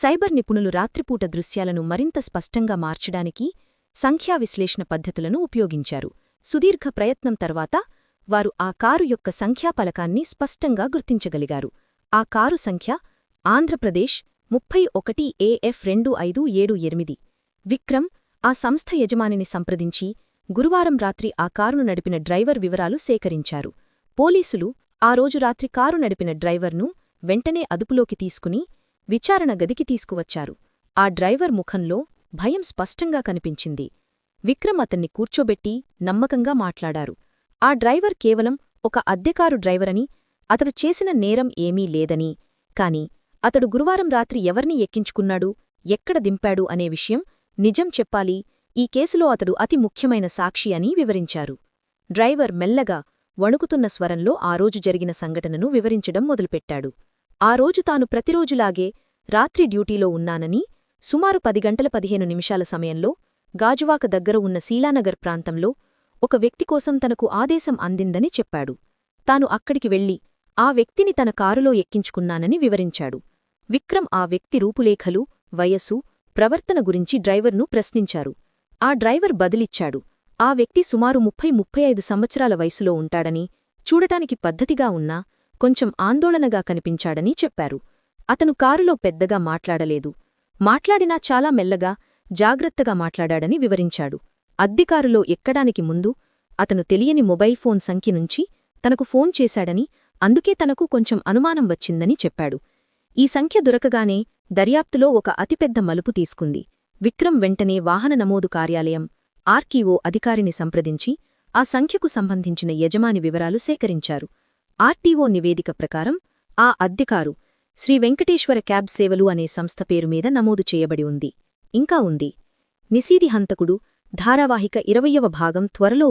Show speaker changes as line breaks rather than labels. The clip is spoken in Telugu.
సైబర్ నిపుణులు రాత్రిపూట దృశ్యాలను మరింత స్పష్టంగా మార్చడానికి సంఖ్యా విశ్లేషణ పద్ధతులను ఉపయోగించారు. సుదీర్ఘ ప్రయత్నం తర్వాత వారు ఆ కారు యొక్క సంఖ్యాపలకాన్ని స్పష్టంగా గుర్తించగలిగారు. ఆ కారు సంఖ్య ఆంధ్రప్రదేశ్ 31 AF 2578. విక్రమ్ ఆ సంస్థ యజమానిని సంప్రదించి గురువారం రాత్రి ఆ కారును నడిపిన డ్రైవర్ వివరాలు సేకరించారు. పోలీసులు ఆ రోజు రాత్రి కారు నడిపిన డ్రైవర్ను వెంటనే అదుపులోకి తీసుకుని విచారణ గదికి తీసుకువచ్చారు. ఆ డ్రైవర్ ముఖంలో భయం స్పష్టంగా కనిపించింది. విక్రమ్ అతన్ని కూర్చోబెట్టి నమ్మకంగా మాట్లాడారు. ఆ డ్రైవర్ కేవలం ఒక అద్దెకారు డ్రైవరని, అతడు చేసిన నేరం ఏమీ లేదని, కాని అతడు గురువారం రాత్రి ఎవర్ని ఎక్కించుకున్నాడు, ఎక్కడ దింపాడు అనే విషయం నిజం చెప్పాలి, ఈ కేసులో అతడు అతి ముఖ్యమైన సాక్షి అని వివరించారు. డ్రైవర్ మెల్లగా వణుకుతున్న స్వరంలో ఆ రోజు జరిగిన సంఘటనను వివరించడం మొదలుపెట్టాడు. ఆ రోజు తాను ప్రతిరోజులాగే రాత్రి డ్యూటీలో ఉన్నానని, సుమారు 10 గంటల 15 నిమిషాల సమయంలో గాజువాక దగ్గర ఉన్న శీలానగర్ ప్రాంతంలో ఒక వ్యక్తి కోసం తనకు ఆదేశం అందిందని చెప్పాడు. తాను అక్కడికి వెళ్లి ఆ వ్యక్తిని తన కారులో ఎక్కించుకున్నానని వివరించాడు. విక్రమ్ ఆ వ్యక్తి రూపులేఖలు, వయస్సు, ప్రవర్తన గురించి డ్రైవర్ను ప్రశ్నించారు. ఆ డ్రైవర్ బదిలిచ్చాడు. ఆ వ్యక్తి సుమారు 30-35 సంవత్సరాల వయసులో ఉంటాడని, చూడటానికి పద్ధతిగా ఉన్నా కొంచెం ఆందోళనగా కనిపించాడని చెప్పారు. అతను కారులో పెద్దగా మాట్లాడలేదు. మాట్లాడినా చాలా మెల్లగా, జాగ్రత్తగా మాట్లాడాడని వివరించాడు. అద్దెకారులో ఎక్కడానికి ముందు అతను తెలియని మొబైల్ ఫోన్ సంఖ్య నుంచి తనకు ఫోన్ చేశాడని, అందుకే తనకు కొంచెం అనుమానం వచ్చిందని చెప్పాడు. ఈ సంఖ్య దొరకగానే దర్యాప్తులో ఒక అతిపెద్ద మలుపు తీసుకుంది. విక్రమ్ వెంటనే వాహన నమోదు కార్యాలయం ఆర్టీఓ అధికారిని సంప్రదించి ఆ సంఖ్యకు సంబంధించిన యజమాని వివరాలు సేకరించారు. ఆర్టీఓ నివేదిక ప్రకారం ఆ అద్దెకారు శ్రీ వెంకటేశ్వర క్యాబ్ సేవలు అనే సంస్థ పేరు మీద నమోదు చేయబడి ఉంది. ఇంకా ఉంది. నిశీది హంతకుడు ధారావాహిక 20వ భాగం త్వరలో